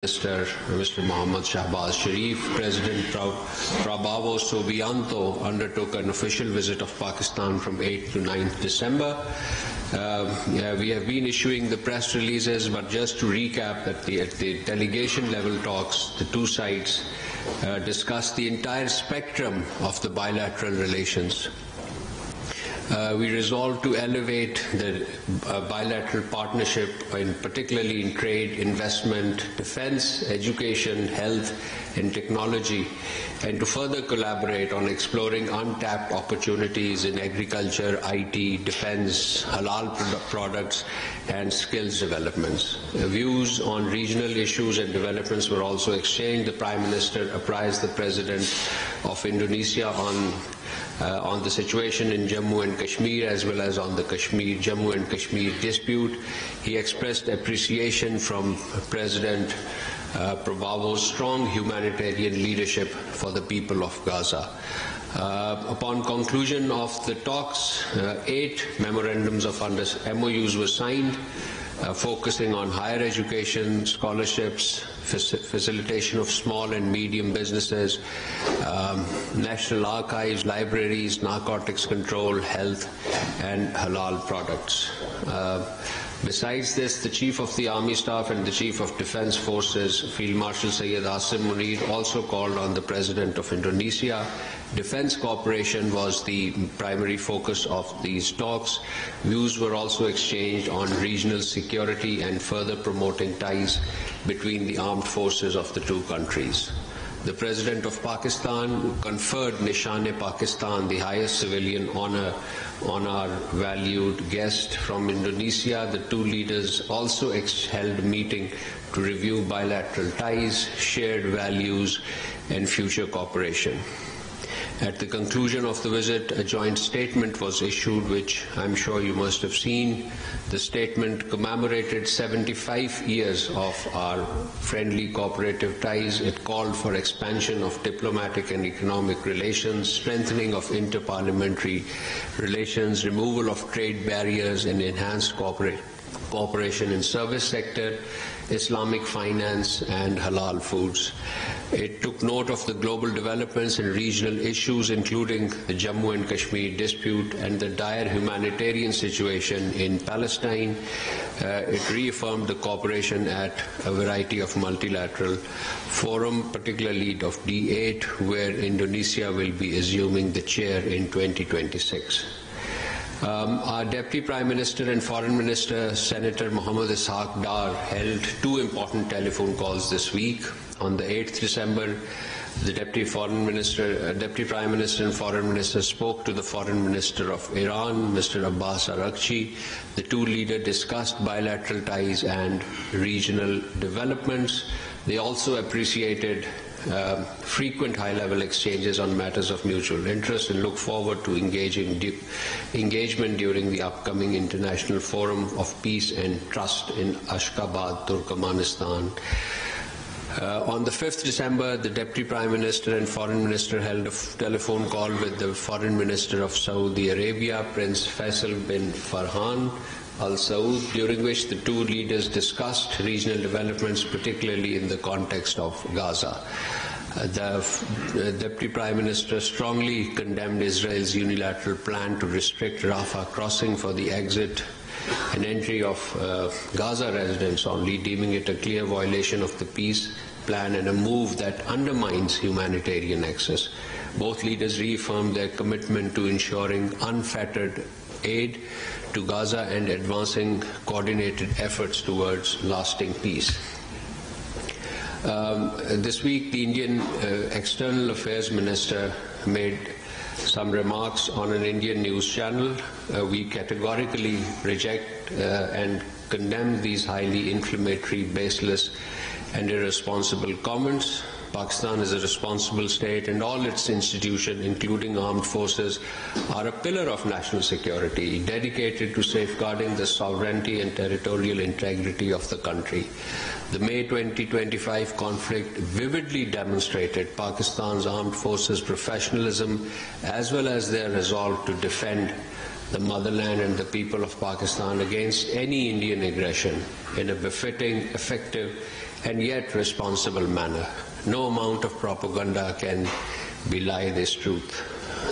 Minister Mr. 𝗕𝗿𝗆𝗀𝗃, President 𝗕𝗿𝗆𝗀𝗆𝗀𝗆 undertook an official visit of Pakistan from 8th to 9th December. We have been issuing the press releases, but just to recap that the delegation level talks, the two sides discussed the entire spectrum of the bilateral relations. We resolved to elevate the bilateral partnership, particularly in trade, investment, defense, education, health, and technology, and to further collaborate on exploring untapped opportunities in agriculture, IT, defense, halal products, and skills developments. Views on regional issues and developments were also exchanged. The Prime Minister apprised the President of Indonesia on the situation in Jammu and Kashmir, as well as on the Jammu and Kashmir dispute. He expressed appreciation from President 𝗕𝗏𝗏𝗆's strong humanitarian leadership for the people of Gaza. Upon conclusion of the talks, 8 memorandums of MOUs were signed, focusing on higher education, scholarships, facilitation of small and medium businesses, national archives, libraries, narcotics control, health, and halal products. Besides this, the Chief of the Army Staff and the Chief of Defense Forces, Field Marshal Syed Asim Munir, also called on the President of Indonesia. Defense cooperation was the primary focus of these talks. Views were also exchanged on regional security and further promoting ties between the armed forces of the two countries. The President of Pakistan conferred Nishan-e-Pakistan, the highest civilian honor, on our valued guest from Indonesia. The two leaders also held a meeting to review bilateral ties, shared values, and future cooperation. At the conclusion of the visit, a joint statement was issued, which I'm sure you must have seen. The statement commemorated 75 years of our friendly cooperative ties. It called for expansion of diplomatic and economic relations, strengthening of interparliamentary relations, removal of trade barriers, and enhanced cooperation in service sector, Islamic finance, and halal foods. It took note of the global developments and regional issues, including the Jammu and Kashmir dispute and the dire humanitarian situation in Palestine. It reaffirmed the cooperation at a variety of multilateral forums, particularly of D8, where Indonesia will be assuming the chair in 2026. Our Deputy Prime Minister and Foreign Minister, Senator Mohammad Ishaq Dar, held 2 important telephone calls this week. On the 8th December, the Deputy Prime Minister and Foreign Minister spoke to the Foreign Minister of Iran, Mr. Abbas Araghchi. The two leaders discussed bilateral ties and regional developments. They also appreciated frequent high-level exchanges on matters of mutual interest and look forward to engagement during the upcoming International Forum of Peace and Trust in Ashgabat, Turkmenistan. On the 5th December, the Deputy Prime Minister and Foreign Minister held a telephone call with the Foreign Minister of Saudi Arabia, Prince Faisal bin Farhan Al Saud, during which the two leaders discussed regional developments, particularly in the context of Gaza. The Deputy Prime Minister strongly condemned Israel's unilateral plan to restrict Rafah crossing for the exit and entry of Gaza residents only, deeming it a clear violation of the peace plan and a move that undermines humanitarian access. Both leaders reaffirmed their commitment to ensuring unfettered aid to Gaza and advancing coordinated efforts towards lasting peace. This week, the Indian External Affairs Minister made some remarks on an Indian news channel. We categorically reject and condemn these highly inflammatory, baseless, and irresponsible comments. Pakistan is a responsible state, and all its institutions, including armed forces, are a pillar of national security, dedicated to safeguarding the sovereignty and territorial integrity of the country. The May 2025 conflict vividly demonstrated Pakistan's armed forces' professionalism, as well as their resolve to defend the motherland and the people of Pakistan against any Indian aggression in a befitting, effective, and yet responsible manner. No amount of propaganda can belie this truth.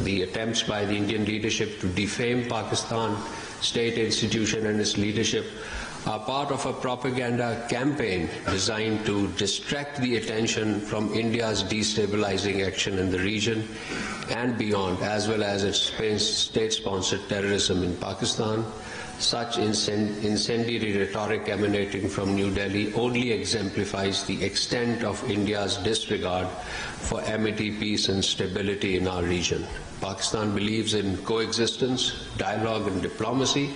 The attempts by the Indian leadership to defame Pakistan, state institution and its leadership are part of a propaganda campaign designed to distract the attention from India's destabilizing action in the region and beyond, as well as its state-sponsored terrorism in Pakistan. Such incendiary rhetoric emanating from New Delhi only exemplifies the extent of India's disregard for amity, peace and stability in our region. Pakistan believes in coexistence, dialogue and diplomacy.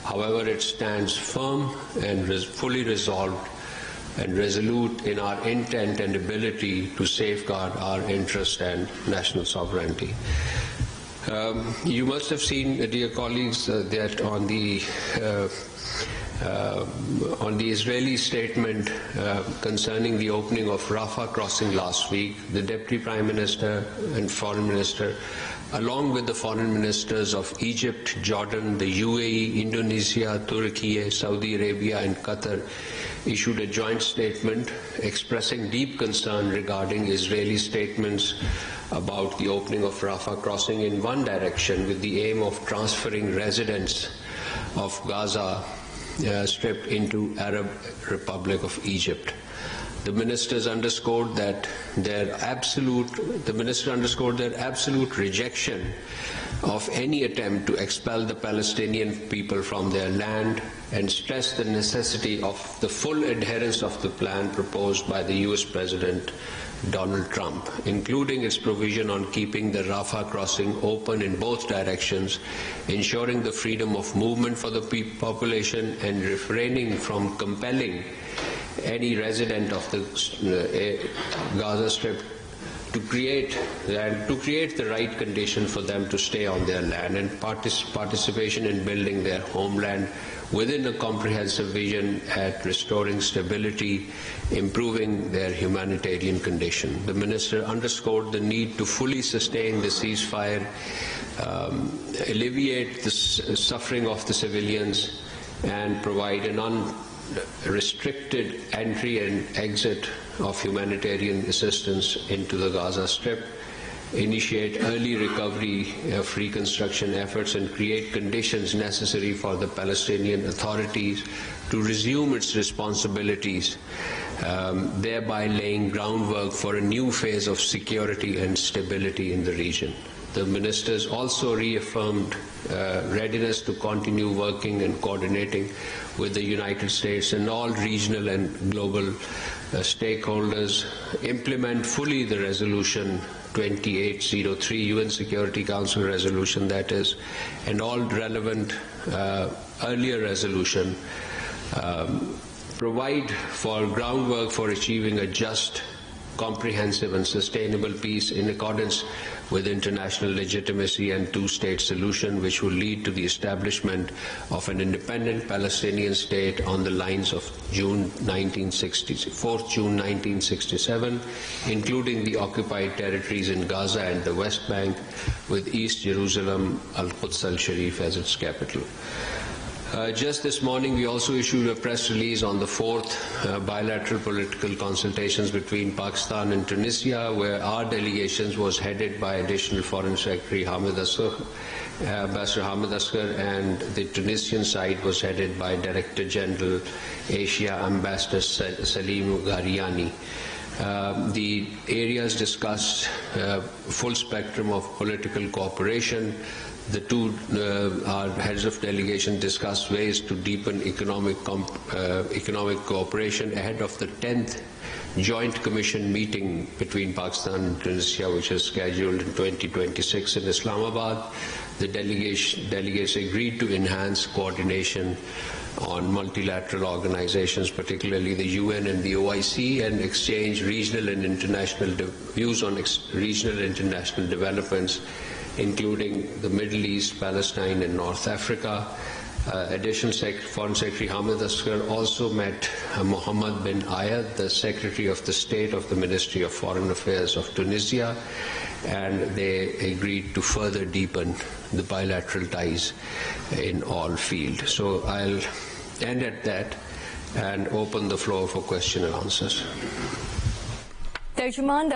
However, it stands firm and fully resolved and resolute in our intent and ability to safeguard our interest and national sovereignty. You must have seen, dear colleagues, that on the Israeli statement concerning the opening of Rafah crossing last week, the Deputy Prime Minister and Foreign Minister, along with the foreign ministers of Egypt, Jordan, the UAE, Indonesia, Turkey, Saudi Arabia and Qatar, issued a joint statement expressing deep concern regarding Israeli statements about the opening of Rafah crossing in one direction with the aim of transferring residents of Gaza Strip into Arab Republic of Egypt. The ministers underscored that their absolute rejection of any attempt to expel the Palestinian people from their land and stressed the necessity of the full adherence of the plan proposed by the US President Donald Trump, including its provision on keeping the Rafah crossing open in both directions, ensuring the freedom of movement for the population and refraining from compelling any resident of the Gaza Strip to create the right condition for them to stay on their land, and participation in building their homeland within a comprehensive vision at restoring stability, improving their humanitarian condition. The minister underscored the need to fully sustain the ceasefire, alleviate the suffering of the civilians, and provide an unrestricted entry and exit of humanitarian assistance into the Gaza Strip, initiate early recovery of reconstruction efforts and create conditions necessary for the Palestinian authorities to resume its responsibilities, thereby laying groundwork for a new phase of security and stability in the region. The ministers also reaffirmed readiness to continue working and coordinating with the United States and all regional and global stakeholders, implement fully the resolution 2803, UN Security Council resolution that is, and all relevant earlier resolution, provide for groundwork for achieving a just, comprehensive and sustainable peace in accordance with international legitimacy and two-state solution, which will lead to the establishment of an independent Palestinian state on the lines of 4th June 1967, including the occupied territories in Gaza and the West Bank, with East Jerusalem, 𝗓-Quds al-Sharif as its capital. Just this morning, we also issued a press release on the fourth bilateral political consultations between Pakistan and Tunisia, where our delegations was headed by Additional Foreign Secretary Ambassador Hamid Asghar, and the Tunisian side was headed by Director General Asia Ambassador Salim Ghariani. The areas discussed full spectrum of political cooperation. The two our heads of delegation discussed ways to deepen economic cooperation ahead of the 10th Joint Commission meeting between Pakistan and Tunisia, which is scheduled in 2026 in Islamabad. The delegates agreed to enhance coordination on multilateral organizations, particularly the UN and the OIC, and exchange regional and international views on regional and international developments, including the Middle East, Palestine, and North Africa. Additional Foreign Secretary Hamid Asghar also met Mohammed bin Ayed, the Secretary of the State of the Ministry of Foreign Affairs of Tunisia, and they agreed to further deepen the bilateral ties in all fields. So I'll end at that. and open the floor for question and answers. तर्जुमान